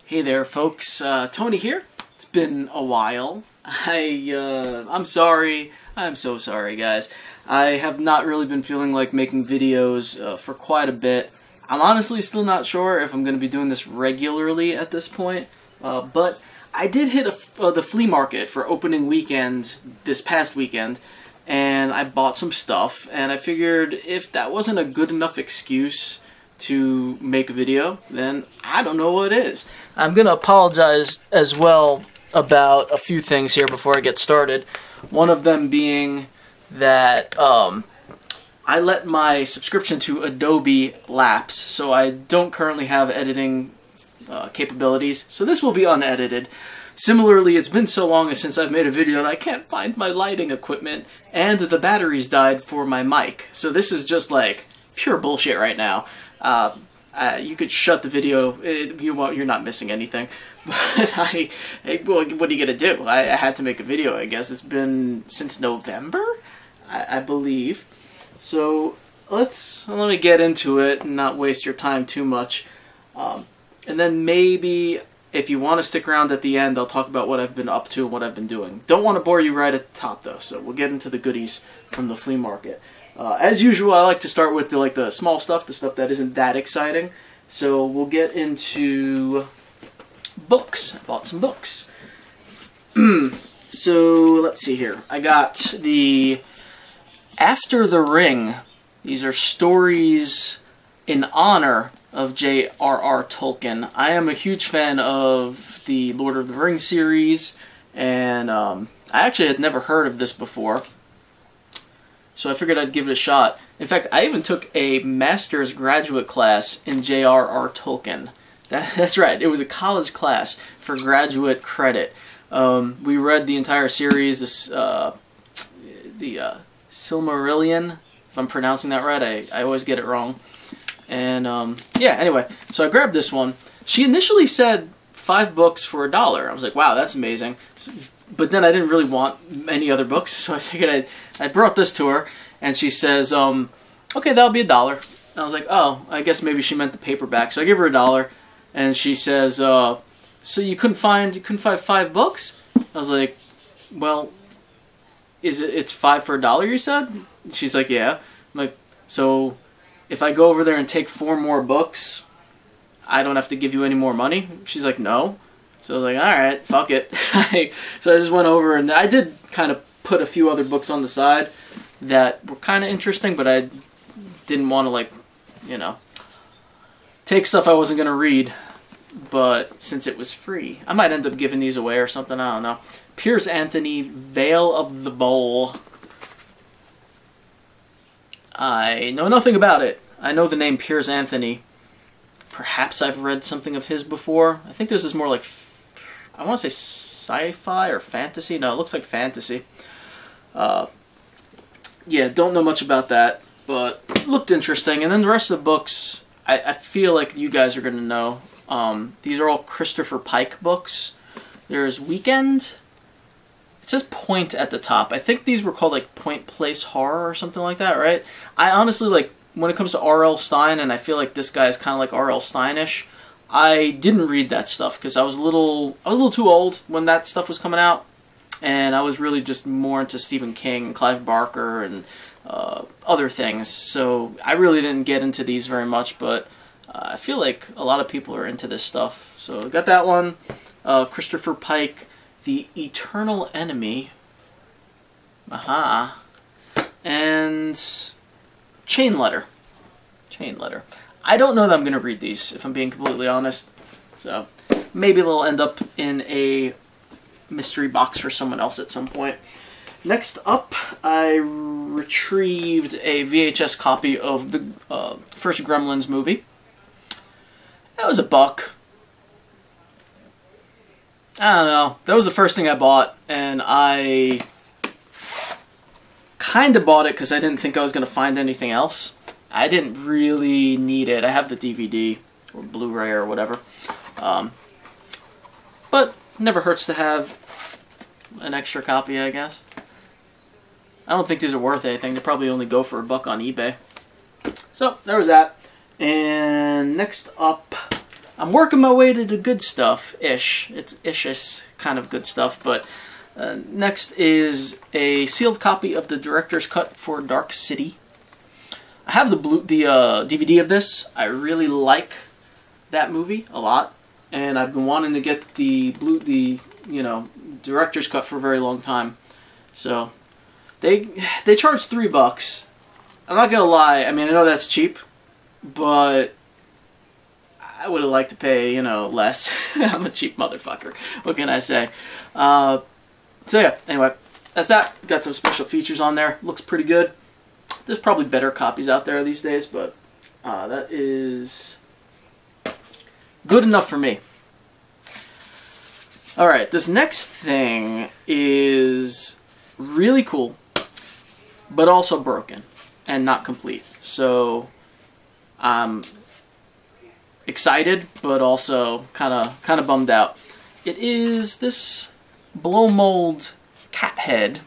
Hey there, folks. Tony here. It's been a while. I'm sorry. I'm so sorry, guys. I have not really been feeling like making videos for quite a bit. I'm honestly still not sure if I'm going to be doing this regularly at this point, but I did hit the flea market for opening weekend this past weekend, and I bought some stuff, and I figured if that wasn't a good enough excuse to make a video, then I don't know what is. I'm going to apologize as well about a few things here before I get started. One of them being that I let my subscription to Adobe lapse, so I don't currently have editing capabilities, so this will be unedited. Similarly, it's been so long since I've made a video that I can't find my lighting equipment, and the batteries died for my mic. So this is just like pure bullshit right now. You could shut the video. You're not missing anything. But well, what are you gonna do? I had to make a video. I guess it's been since November, I believe. So let me get into it and not waste your time too much. And then maybe if you want to stick around at the end, I'll talk about what I've been up to and what I've been doing. Don't want to bore you right at the top though, so we'll get into the goodies from the flea market. As usual, I like to start with the small stuff, the stuff that isn't that exciting. So we'll get into books. I bought some books. So let's see here. I got the After the Ring. These are stories in honor of J.R.R. Tolkien. I am a huge fan of the Lord of the Rings series, and I actually had never heard of this before. So I figured I'd give it a shot. In fact, I even took a master's graduate class in J.R.R. Tolkien. That's right, it was a college class for graduate credit. We read the entire series, the Silmarillion, if I'm pronouncing that right. I always get it wrong. And yeah, anyway, so I grabbed this one. She initially said 5 books for $1. I was like, wow, that's amazing. But then I didn't really want any other books, so I figured I brought this to her, and she says, okay, that'll be $1. And I was like, oh, I guess maybe she meant the paperback. So I give her $1, and she says, so you couldn't find 5 books? I was like, well, it's 5 for $1, you said? She's like, yeah. I'm like, so if I go over there and take 4 more books, I don't have to give you any more money? She's like, no. So I was like, alright, fuck it. So I just went over, and I did kind of put a few other books on the side that were kind of interesting, but I didn't want to, like, you know, take stuff I wasn't going to read. But since it was free, I might end up giving these away or something, I don't know. Piers Anthony, Veil of the Bowl. I know nothing about it. I know the name Piers Anthony. Perhaps I've read something of his before. I think this is more like, I want to say sci-fi or fantasy. No, it looks like fantasy. Yeah, don't know much about that, but it looked interesting. And then the rest of the books, I feel like you guys are going to know. These are all Christopher Pike books. There's Weekend. It says Point at the top. I think these were called like Point Place Horror or something like that, right? I honestly, like, when it comes to R.L. Stine, and I feel like this guy is kind of like R.L. Stine-ish, I didn't read that stuff because I was a little too old when that stuff was coming out, and I was really just more into Stephen King and Clive Barker and other things. So I really didn't get into these very much, but I feel like a lot of people are into this stuff. So I got that one. Christopher Pike, The Eternal Enemy. Aha. And Chain Letter. I don't know that I'm going to read these, if I'm being completely honest. So maybe they'll end up in a mystery box for someone else at some point. Next up, I retrieved a VHS copy of the first Gremlins movie. That was $1. I don't know. That was the first thing I bought, and I kind of bought it because I didn't think I was going to find anything else. I didn't really need it. I have the DVD or Blu-ray or whatever. But never hurts to have an extra copy, I guess. I don't think these are worth anything. They probably only go for $1 on eBay. So, there was that. And next up, I'm working my way to the good stuff-ish. It's ish kind of good stuff, but next is a sealed copy of the director's cut for Dark City. I have the DVD of this. I really like that movie a lot, and I've been wanting to get the director's cut for a very long time. So they charge $3. I'm not gonna lie. I mean, I know that's cheap, but I would have liked to pay, you know, less. I'm a cheap motherfucker. What can I say? So yeah, anyway, that's that. Got some special features on there. Looks pretty good. There's probably better copies out there these days, but that is good enough for me. Alright, this next thing is really cool, but also broken and not complete. So I'm excited, but also kind of bummed out. It is this blow mold cat head,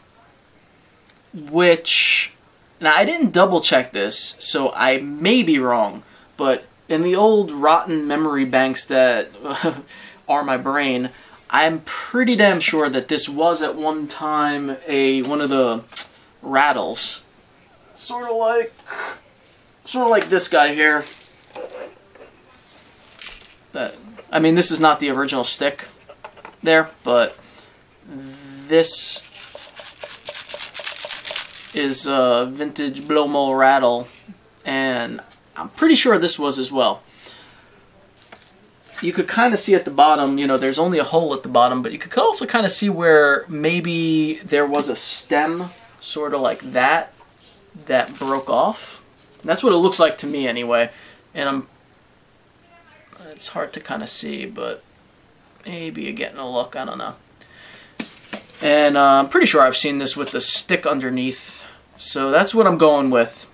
which, now I didn't double check this, so I may be wrong, but in the old rotten memory banks that are my brain, I'm pretty damn sure that this was at one time one of the rattles, sort of like this guy here. I mean, this is not the original stick there, but this is a vintage blow mold rattle, and I'm pretty sure this was as well. You could kind of see at the bottom, you know, there's only a hole at the bottom, but you could also kind of see where maybe there was a stem, sort of like that broke off. And that's what it looks like to me anyway. And it's hard to kind of see, but maybe you're getting a look, I don't know. And I'm pretty sure I've seen this with the stick underneath, so that's what I'm going with.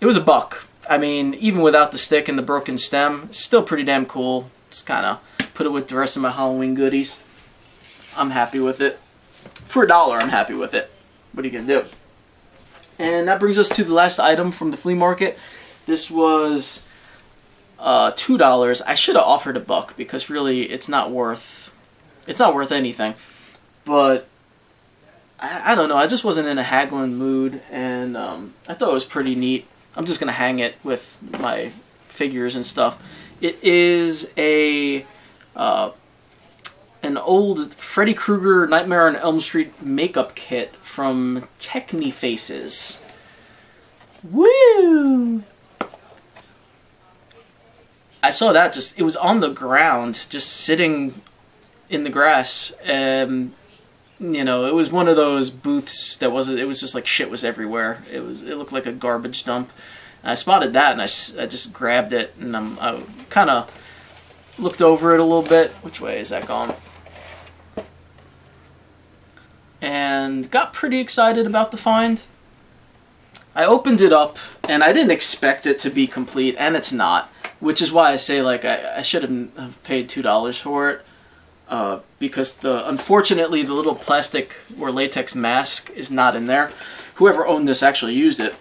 It was $1. I mean, even without the stick and the broken stem, it's still pretty damn cool. Just kind of put it with the rest of my Halloween goodies. I'm happy with it. For $1, I'm happy with it. What are you going to do? And that brings us to the last item from the flea market. This was $2. I should have offered $1 because really it's not worth anything. But I don't know, I just wasn't in a haggling mood, and I thought it was pretty neat. I'm just gonna hang it with my figures and stuff. It is an old Freddy Krueger Nightmare on Elm Street makeup kit from Technifaces. Woo! I saw that, it was on the ground, just sitting in the grass. You know, it was one of those booths that it was just like shit was everywhere. It looked like a garbage dump. And I spotted that, and I just grabbed it, and I kind of looked over it a little bit. Which way is that going? And got pretty excited about the find. I opened it up, and I didn't expect it to be complete, and it's not. Which is why I say, like, I should have paid $2 for it. Because unfortunately the little plastic or latex mask is not in there. Whoever owned this actually used it.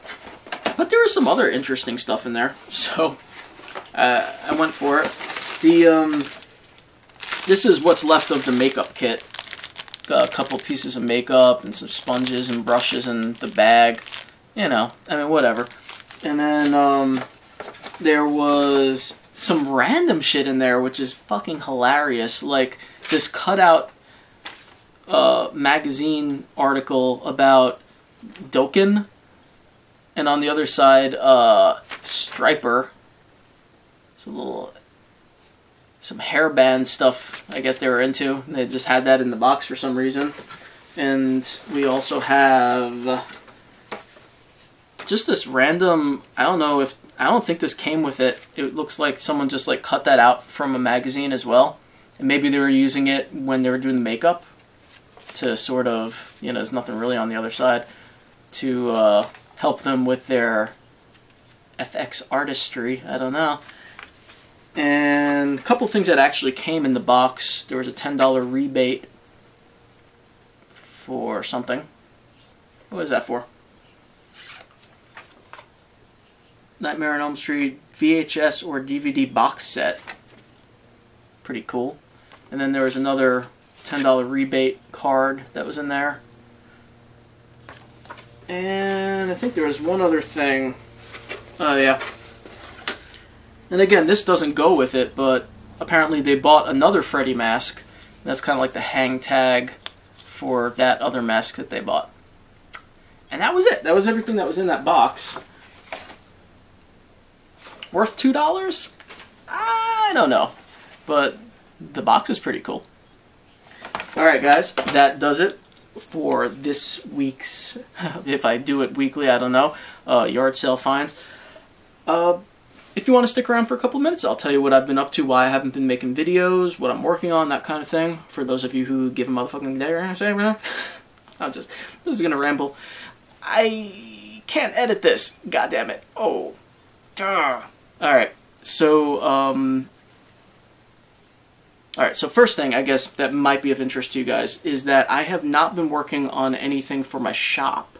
But there was some other interesting stuff in there, so I went for it. This is what's left of the makeup kit. Got a couple pieces of makeup and some sponges and brushes in the bag. You know, I mean, whatever. And then there was some random shit in there, which is fucking hilarious. Like this cutout magazine article about Dokken, and on the other side, Striper. Some hairband stuff I guess they were into. They just had that in the box for some reason. And we also have just this random, I don't think this came with it. It looks like someone just like cut that out from a magazine as well. And maybe they were using it when they were doing the makeup to sort of, you know, there's nothing really on the other side, to help them with their FX artistry. I don't know. And a couple things that actually came in the box. There was a $10 rebate for something. What is that for? Nightmare on Elm Street VHS or DVD box set. pretty cool. And then there was another $10 rebate card that was in there. And I think there was one other thing. Oh, yeah. And again, this doesn't go with it, but apparently they bought another Freddy mask. That's kind of like the hang tag for that other mask that they bought. And that was it. That was everything that was in that box. Worth $2? I don't know. But the box is pretty cool. Alright guys, that does it for this week's, if I do it weekly, I don't know, yard sale finds. If you want to stick around for a couple of minutes, I'll tell you what I've been up to, why I haven't been making videos, what I'm working on, that kind of thing. For those of you who give a motherfucking day, this is gonna ramble. I can't edit this, god damn it. Oh, duh. Alright, so, so first thing, I guess, that might be of interest to you guys is that I have not been working on anything for my shop.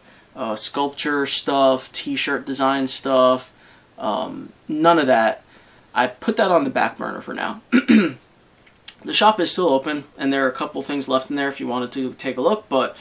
Sculpture stuff, t-shirt design stuff, none of that. I put that on the back burner for now. The shop is still open, and there are a couple things left in there if you wanted to take a look, but